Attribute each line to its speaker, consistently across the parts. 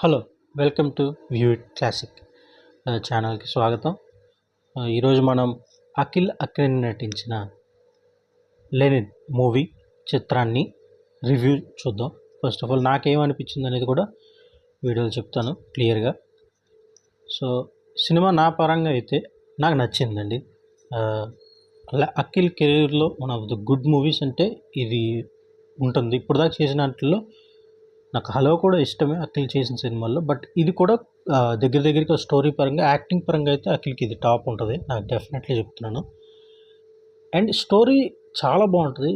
Speaker 1: Hello, welcome to view it classic ఛానల్కి స్వాగతం. ఈరోజు మనం అఖిల్ అక్కినేని నటించిన లెనిన్ మూవీ చిత్రాన్ని రివ్యూ చూద్దాం. ఫస్ట్ ఆఫ్ ఆల్ నాకేమనిపించింది అనేది కూడా వీడియోలో చెప్తాను క్లియర్గా. సో సినిమా నా పరంగా అయితే నాకు నచ్చిందండి. అఖిల్ కెరీర్లో one of the good movies అంటే ఇది ఉంటుంది. ఇప్పుడు దాకా చేసిన వాటిల్లో నాకు హలో కూడా ఇష్టమే అఖిల్ చేసిన సినిమాల్లో. బట్ ఇది కూడా దగ్గరికి స్టోరీ పరంగా, యాక్టింగ్ పరంగా అయితే అఖిల్కి ఇది టాప్ ఉంటుంది, నాకు డెఫినెట్లీ చెప్తున్నాను. అండ్ స్టోరీ చాలా బాగుంటుంది.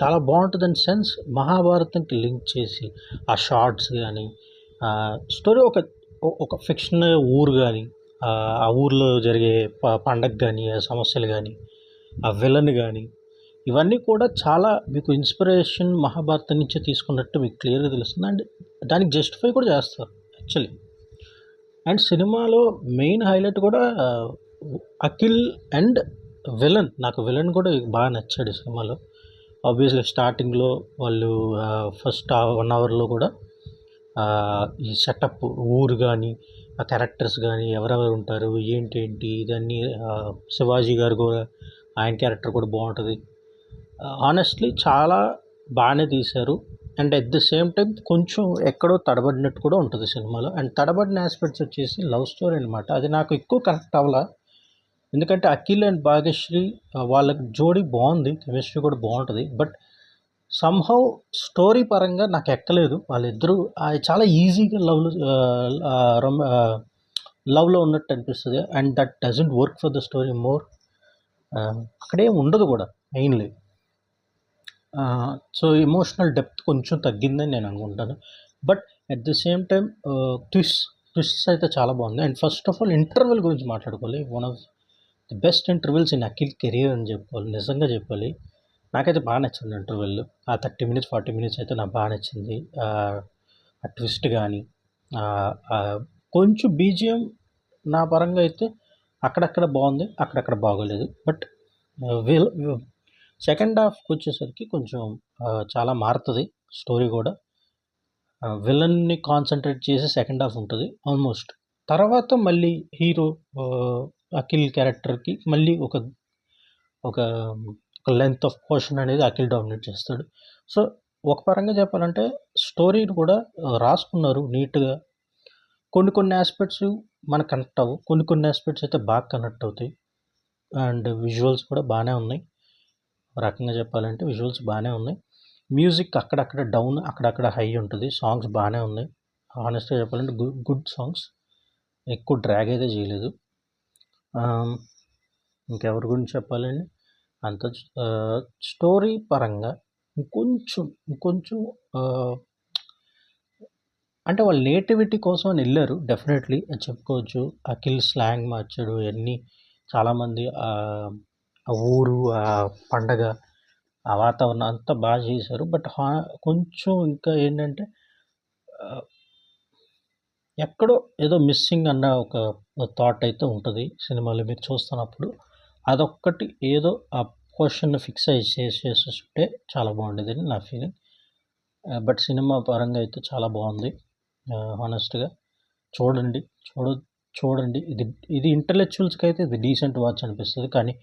Speaker 1: చాలా బాగుంటుంది ఇన్ సెన్స్ మహాభారతంకి లింక్ చేసి ఆ షార్ట్స్ కానీ, స్టోరీ ఒక ఫిక్షనల్ ఊరు కానీ, ఆ ఊర్లో జరిగే పండగ కానీ, ఆ సమస్యలు కానీ, ఆ విలన్ కానీ, ఇవన్నీ కూడా చాలా మీకు ఇన్స్పిరేషన్ మహాభారతం నుంచే తీసుకున్నట్టు మీకు క్లియర్గా తెలుస్తుంది. అండ్ దానికి జస్టిఫై కూడా చేస్తారు యాక్చువల్లీ. అండ్ సినిమాలో మెయిన్ హైలైట్ కూడా అఖిల్ అండ్ విలన్. నాకు విలన్ కూడా బాగా నచ్చాడు ఈ సినిమాలో. ఆబ్వియస్గా స్టార్టింగ్లో వాళ్ళు ఫస్ట్ 1 అవర్లో కూడా ఈ సెటప్ ఊరు కానీ, ఆ క్యారెక్టర్స్ కానీ, ఎవరెవరు ఉంటారు ఏంటి ఇదన్నీ, శివాజీ గారు కూడా ఆయన క్యారెక్టర్ కూడా బాగుంటుంది. ఆనెస్ట్లీ చాలా బాగానే తీశారు. And at the same time కొంచెం ఎక్కడో తడబడినట్టు కూడా ఉంటుంది సినిమాలో. అండ్ తడబడిన ఆస్పెక్ట్స్ వచ్చేసి లవ్ స్టోరీ అనమాట. అది నాకు ఎక్కువ కనెక్ట్ అవ్వాల. ఎందుకంటే అఖిల్ అండ్ భాగ్యశ్రీ వాళ్ళకి జోడీ బాగుంది, కెమిస్ట్రీ కూడా బాగుంటుంది. బట్ సమ్హౌ స్టోరీ పరంగా నాకు ఎక్కలేదు. వాళ్ళిద్దరూ చాలా ఈజీగా లవ్లో ఉన్నట్టు అనిపిస్తుంది. And that doesn't work for the story more. అక్కడేం ఉండదు కూడా మెయిన్లీ. సో ఎమోషనల్ డెప్త్ కొంచెం తగ్గిందని నేను అనుకుంటాను. But at the same time twists అయితే చాలా బాగుంది. And first of all interval గురించి మాట్లాడుకోవాలి. One of the best intervals in Akhil career అని చెప్పుకోవాలి, నిజంగా చెప్పాలి. నాకైతే బాగా నచ్చింది ఇంటర్వెల్. ఆ 30 మినిట్స్ 40 మినిట్స్ అయితే నాకు బాగా నచ్చింది. ఆ ట్విస్ట్ కానీ, కొంచెం బీజిఎం నా పరంగా అయితే అక్కడక్కడ బాగుంది, అక్కడక్కడ బాగోలేదు. బట్ సెకండ్ హాఫ్కి వచ్చేసరికి కొంచెం చాలా మారుతుంది స్టోరీ కూడా. విలన్ని కాన్సన్ట్రేట్ చేసి సెకండ్ హాఫ్ ఉంటుంది ఆల్మోస్ట్. తర్వాత మళ్ళీ హీరో అఖిల్ క్యారెక్టర్కి మళ్ళీ ఒక లెంత్ ఆఫ్ పోర్షన్ అనేది అఖిల్ డామినేట్ చేస్తాడు. సో ఒక పరంగా చెప్పాలంటే స్టోరీని కూడా రాసుకున్నారు నీట్గా. కొన్ని ఆస్పెక్ట్స్ మనకు కనెక్ట్ అవ్వు, కొన్ని ఆస్పెక్ట్స్ అయితే బాగా కనెక్ట్ అవుతాయి. అండ్ విజువల్స్ కూడా బాగానే ఉన్నాయి. రకంగా చెప్పాలంటే విజువల్స్ బాగానే ఉన్నాయి. మ్యూజిక్ అక్కడక్కడ డౌన్, అక్కడక్కడ హై ఉంటుంది. సాంగ్స్ బాగానే ఉన్నాయి. హానెస్ట్గా చెప్పాలంటే గుడ్ సాంగ్స్. ఎక్కువ డ్రాగ్ అయితే చేయలేదు. ఇంకెవరి గురించి చెప్పాలండి, అంత స్టోరీ పరంగా ఇంకొంచెం అంటే వాళ్ళ నేటివిటీ కోసం అని వెళ్ళారు, డెఫినెట్లీ చెప్పుకోవచ్చు. అఖిల్ స్లాంగ్ మార్చాడు, ఇవన్నీ చాలామంది ఆ ఊరు, ఆ పండగ, ఆ వాతావరణం అంతా బాగా చేశారు. బట్ కొంచెం ఇంకా ఏంటంటే ఎక్కడో ఏదో మిస్సింగ్ అన్న ఒక థాట్ అయితే ఉంటుంది సినిమాలో మీరు చూస్తున్నప్పుడు. అదొక్కటి ఏదో ఆ పోర్షన్ ఫిక్స్ చేసేస్తే చాలా బాగుండేదని నా ఫీలింగ్. బట్ సినిమా పరంగా అయితే చాలా బాగుంది. హానెస్ట్గా చూడండి. ఇది ఇంటలెక్చువల్స్కి అయితే ఇది డీసెంట్ వాచ్ అనిపిస్తుంది. కానీ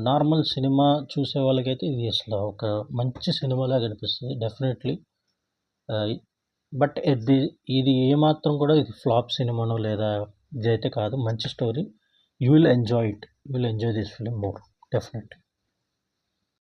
Speaker 1: నార్మల్ సినిమా చూసే వాళ్ళకైతే ఇది అసలు ఒక మంచి సినిమాలాగా అనిపిస్తుంది డెఫినెట్లీ. బట్ ఇది ఏమాత్రం కూడా ఇది ఫ్లాప్ సినిమానో లేదా ఇదైతే కాదు. మంచి story. You will enjoy this film more definitely.